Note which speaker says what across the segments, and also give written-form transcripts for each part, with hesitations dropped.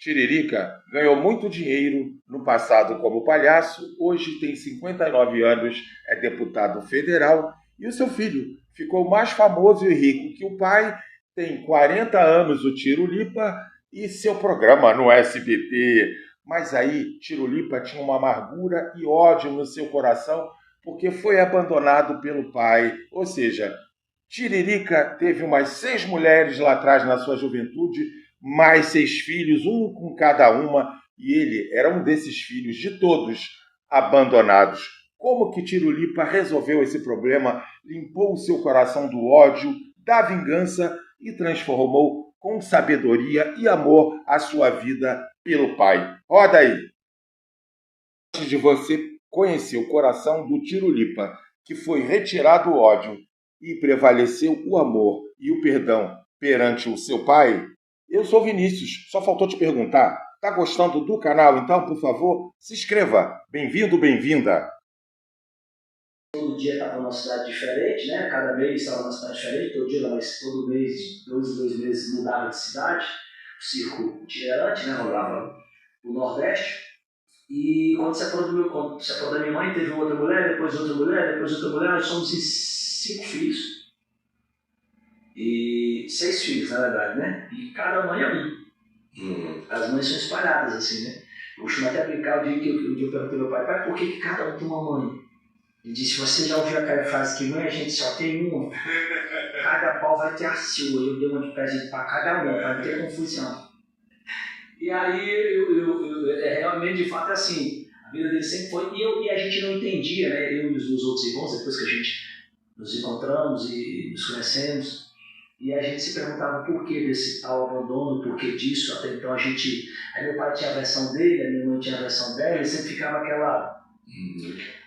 Speaker 1: Tiririca ganhou muito dinheiro no passado como palhaço, hoje tem 59 anos, é deputado federal e o seu filho ficou mais famoso e rico que o pai, tem 40 anos o Tirulipa e seu programa no SBT. Mas aí Tirulipa tinha uma amargura e ódio no seu coração porque foi abandonado pelo pai, ou seja, Tiririca teve umas 6 mulheres lá atrás na sua juventude, mais 6 filhos, um com cada uma, e ele era um desses filhos de todos abandonados. Como que Tirulipa resolveu esse problema, limpou o seu coração do ódio, da vingança e transformou com sabedoria e amor a sua vida pelo pai? Roda aí! Antes de você conhecer o coração do Tirulipa, que foi retirado o ódio e prevaleceu o amor e o perdão perante o seu pai, eu sou Vinícius, só faltou te perguntar. Tá gostando do canal? Então, por favor, se inscreva. Bem-vindo, bem-vinda.
Speaker 2: Todo dia estava numa cidade diferente, né? Cada mês estava numa cidade diferente, todo dia, mas todo mês, dois meses mudava de cidade. O circo itinerante, né? Rolava o Nordeste. E quando quando se separou da minha mãe, teve outra mulher, depois outra mulher, depois outra mulher. Nós somos em 5 filhos. E 6 filhos, na verdade, né? E cada mãe é um. As mães são espalhadas, assim, né? Eu costumo até brincar o dia que eu perguntei ao meu pai, por que cada um tem uma mãe? Ele disse, você já ouviu aquela frase que mãe a gente só tem uma? Cada pau vai ter a sua. Eu dei uma de presente para cada um, para não ter confusão. E aí, realmente, de fato, é assim, a vida dele sempre foi, e a gente não entendia, né? Eu e os meus outros irmãos, depois que a gente nos encontramos e nos conhecemos, e a gente se perguntava por que desse tal abandono, por que disso, até então a gente... Aí meu pai tinha a versão dele, a minha mãe tinha a versão dela, e sempre ficava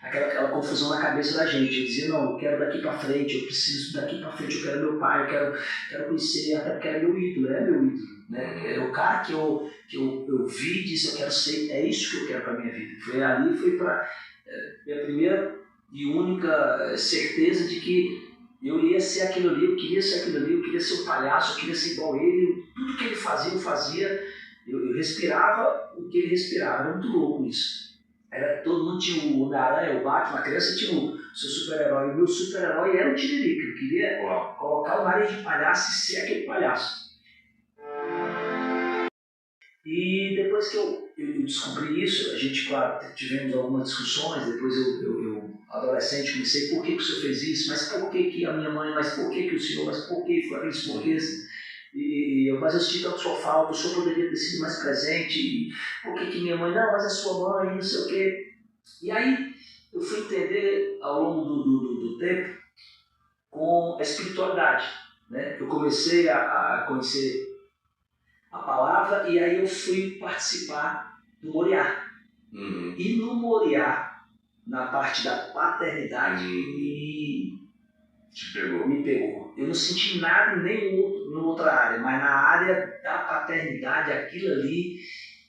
Speaker 2: aquela confusão na cabeça da gente. Eu dizia, não, eu quero daqui pra frente, eu preciso daqui pra frente, eu quero meu pai, eu quero conhecer, até porque era meu ídolo, é meu ídolo, né? É o cara que eu vi e disse, eu quero ser, é isso que eu quero pra minha vida. Foi pra minha primeira e única certeza de que eu ia ser aquilo ali, eu queria ser aquilo ali, eu queria ser um palhaço, eu queria ser igual a ele, tudo que ele fazia, eu fazia, eu respirava o que ele respirava, era muito louco isso. Todo mundo tinha o Homem-Aranha, o Batman, a criança tinha o seu super-herói, o meu super-herói era o Tiririca, eu queria colocar o nariz de palhaço e ser aquele palhaço. E depois que eu descobri isso, a gente, claro, tivemos algumas discussões, depois eu adolescente, comecei, por que o senhor fez isso, mas por que a minha mãe, mas por que o senhor, mas por que foi aqueles porquês? Mas eu senti tanto sua falta, o senhor poderia ter sido mais presente, e por que minha mãe, não, mas é sua mãe, não sei o quê. E aí eu fui entender ao longo do tempo com a espiritualidade, né? Eu comecei a conhecer a palavra e aí eu fui participar do Moriá. E no Moriá, na parte da paternidade, me pegou. Eu não senti nada em nenhuma outra área, mas na área da paternidade, aquilo ali,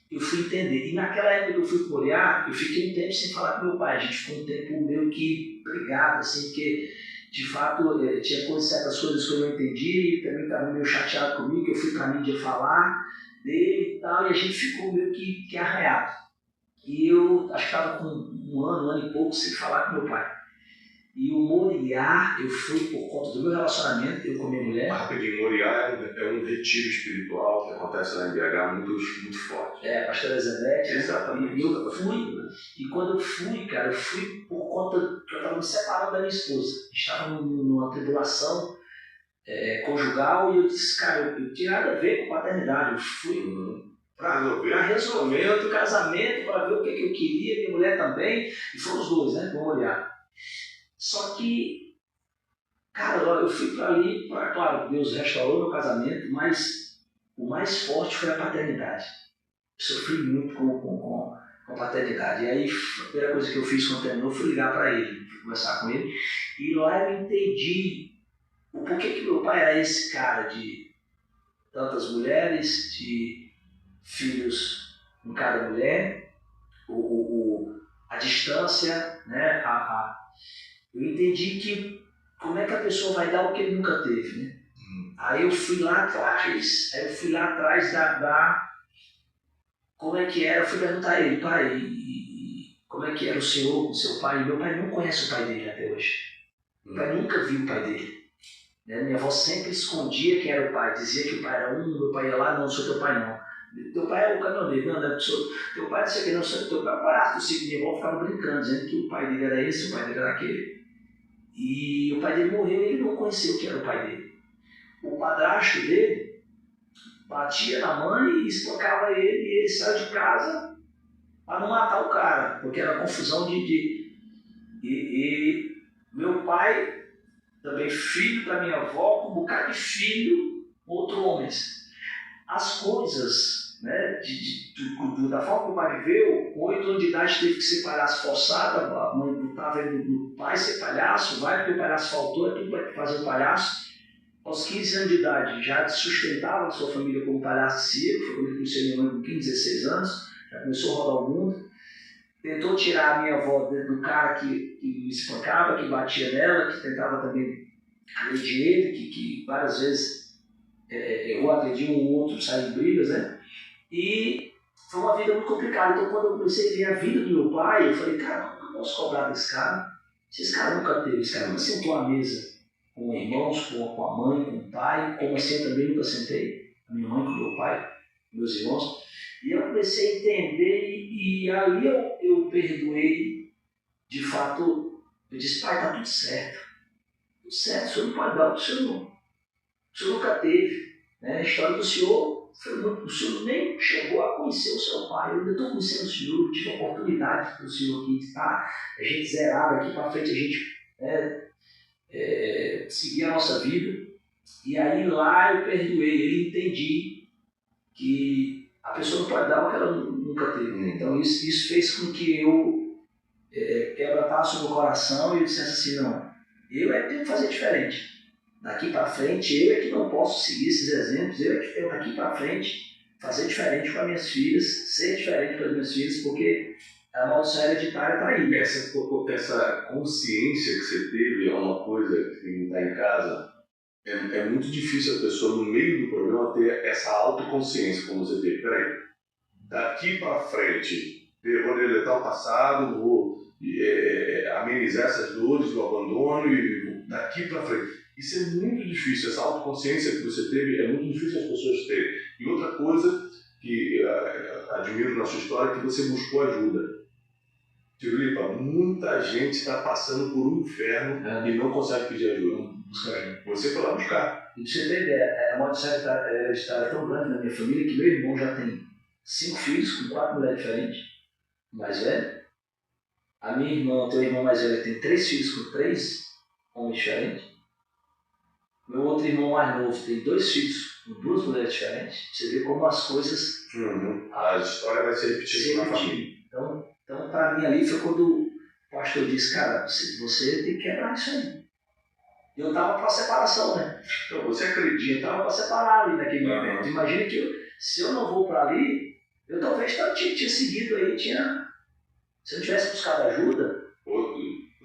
Speaker 2: eu fui entender. E naquela época que eu fui pro Moriá, eu fiquei um tempo sem falar com meu pai. A gente ficou um tempo meio que brigado, assim, porque de fato tinha certas coisas que eu não entendi, e também estava meio chateado comigo, que eu fui para a mídia falar dele e tal, e a gente ficou meio que arranhado. E eu acho que estava com um ano e pouco sem falar com meu pai. E o Moriá, eu fui por conta do meu relacionamento, eu com a minha mulher.
Speaker 3: Rapidinho, Moriá é um retiro espiritual que acontece lá em BH muito forte.
Speaker 2: Pastor Elizabeth.
Speaker 3: Exatamente.
Speaker 2: E eu fui, e quando eu fui, cara, eu fui por conta que eu estava me separando da minha esposa. A gente estava numa tribulação conjugal e eu disse, cara, eu tinha nada a ver com paternidade. Eu fui para resolver o casamento, para ver o que eu queria, minha mulher também, e foram os dois, né, vamos olhar. Só que, cara, eu fui para ali, claro, Deus restaurou meu casamento, mas o mais forte foi a paternidade. Eu sofri muito com a paternidade. E aí, a primeira coisa que eu fiz quando terminou foi ligar para ele, fui conversar com ele, e lá eu entendi o porquê que meu pai era esse cara de tantas mulheres, de filhos com cada mulher, a distância, né, eu entendi que como é que a pessoa vai dar o que ele nunca teve, né? Aí eu fui lá atrás, como é que era, eu fui perguntar a ele, pai, como é que era o senhor com seu pai? E meu pai não conhece o pai dele até hoje. Meu pai nunca viu o pai dele. Né? Minha avó sempre escondia quem era o pai, dizia que o pai era meu pai ia lá, não sou teu pai não. Teu pai é o caminhoneiro, não, não sou, teu pai não sei o que, não sou teu pai, barato, o minha avó ficava brincando, dizendo que o pai dele era esse, o pai dele era aquele. E o pai dele morreu e ele não conheceu quem era o pai dele. O padrasto dele batia na mãe e espancava ele, e ele saiu de casa para não matar o cara, porque era confusão e meu pai, também filho da minha avó, com um bocado de filho, outro homens. As coisas, né, da forma que o pai viveu, com 8 anos de idade teve que ser palhaço forçado, a mãe botava ele no pai ser palhaço, vai porque o palhaço faltou, é tudo para fazer o palhaço. Aos 15 anos de idade já sustentava a sua família como palhaço circo, foi quando ele conheceu minha mãe com 15, 16 anos, já começou a rodar o mundo. Tentou tirar a minha avó do cara que me espancava, que batia nela, que tentava também agredir ele, que várias vezes eu agredi um ou outro, saí em brigas, né? E foi uma vida muito complicada. Então, quando eu comecei a ver a vida do meu pai, eu falei, cara, como eu posso cobrar desse cara? Se esse cara nunca teve, esse cara nunca sentou à mesa com irmãos, com a mãe, com o pai, como assim eu também nunca sentei, a minha mãe com meu pai, meus irmãos. E eu comecei a entender e ali eu perdoei, de fato, eu disse, pai, tá tudo certo, o senhor não pode dar, o senhor nunca teve. Né? A história do senhor foi muito, o senhor nem chegou a conhecer o seu pai, eu ainda estou conhecendo o senhor, eu tive a oportunidade do senhor aqui de estar, a gente zerado aqui para frente, a gente seguir a nossa vida. E aí lá eu perdoei, ele entendi que a pessoa não pode dar o que ela nunca teve. Então isso fez com que eu quebrantasse o meu coração e eu dissesse assim, não, eu tenho que fazer diferente. Daqui para frente, eu é que não posso seguir esses exemplos, eu é que tenho daqui para frente fazer diferente para minhas filhas, ser diferente para as minhas filhas, porque a maldição hereditária está aí.
Speaker 3: Essa consciência que você teve é uma coisa que está em casa. É muito difícil a pessoa, no meio do problema, ter essa autoconsciência, como você teve. Peraí, daqui para frente, eu vou deletar o passado, vou amenizar essas dores do abandono e daqui para frente. Isso é muito difícil, essa autoconsciência que você teve, é muito difícil as pessoas terem. E outra coisa que admiro na sua história é que você buscou ajuda. Tirulipa, muita gente está passando por um inferno e não consegue pedir ajuda. Você foi lá buscar.
Speaker 2: E pra você ter ideia, a maldição hereditária é tão grande na minha família que meu irmão já tem 5 filhos com 4 mulheres diferentes, mais velho. A minha irmã, teu irmão mais velho, tem 3 filhos com 3 homens diferentes. Meu outro irmão mais novo tem 2 filhos com 2 mulheres diferentes. Você vê como as coisas...
Speaker 3: A história vai ser repetida na família.
Speaker 2: Então, para mim ali foi quando o pastor disse, cara, você tem que quebrar isso aí. Eu estava para separação, né?
Speaker 3: Então você acredita?
Speaker 2: Eu estava para separar ali naquele momento. Imagina que se eu não vou para ali, eu talvez tinha seguido aí, se eu não tivesse buscado ajuda...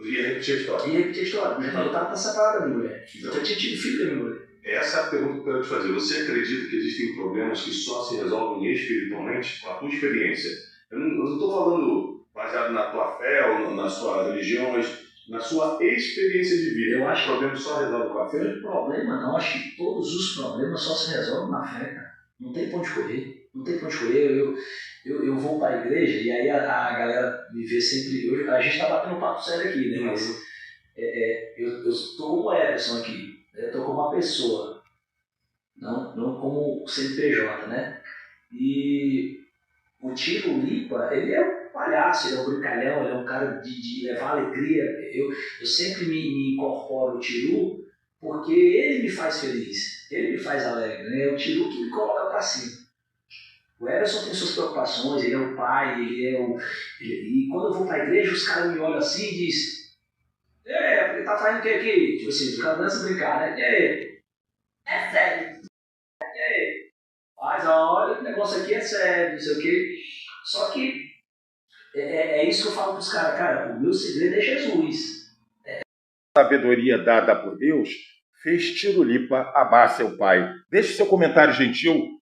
Speaker 3: Ia repetir a história.
Speaker 2: Ia repetir a história, mas eu estava para separar da minha mulher. Então eu tinha tido filho da minha mulher.
Speaker 3: Essa é a pergunta que eu quero te fazer. Você acredita que existem problemas que só se resolvem espiritualmente? Com a tua experiência. Eu não estou falando baseado na tua fé ou na sua religião, mas na sua experiência de vida.
Speaker 2: Eu acho
Speaker 3: que o problema só resolve com a fé?
Speaker 2: Não tem problema não, acho que todos os problemas só se resolvem na fé, cara. Não tem pra onde correr. Não tem pra onde correr. Eu vou para a igreja e aí a galera me vê sempre... a gente está batendo um papo sério aqui, né? Mas eu estou como Everson aqui. Eu estou como uma pessoa. Não como CNPJ, né? E o Tirulipa, ele é um palhaço, ele é um brincalhão, ele é um cara de levar alegria. Eu sempre me incorporo o Tiru porque ele me faz feliz, ele me faz alegre, né? É o Tiru que me coloca para cima. O Everson tem suas preocupações, ele é o pai, e quando eu vou para a igreja, os caras me olham assim e dizem, ele tá fazendo o que aqui? Tipo assim, o cara dança brincar, né? E aí? É sério. E aí? Mas olha, o negócio aqui é sério, não sei o quê. Só que é isso que eu falo para os caras, cara, o meu segredo é Jesus.
Speaker 1: A sabedoria dada por Deus fez Tirulipa amar seu pai. Deixe seu comentário gentil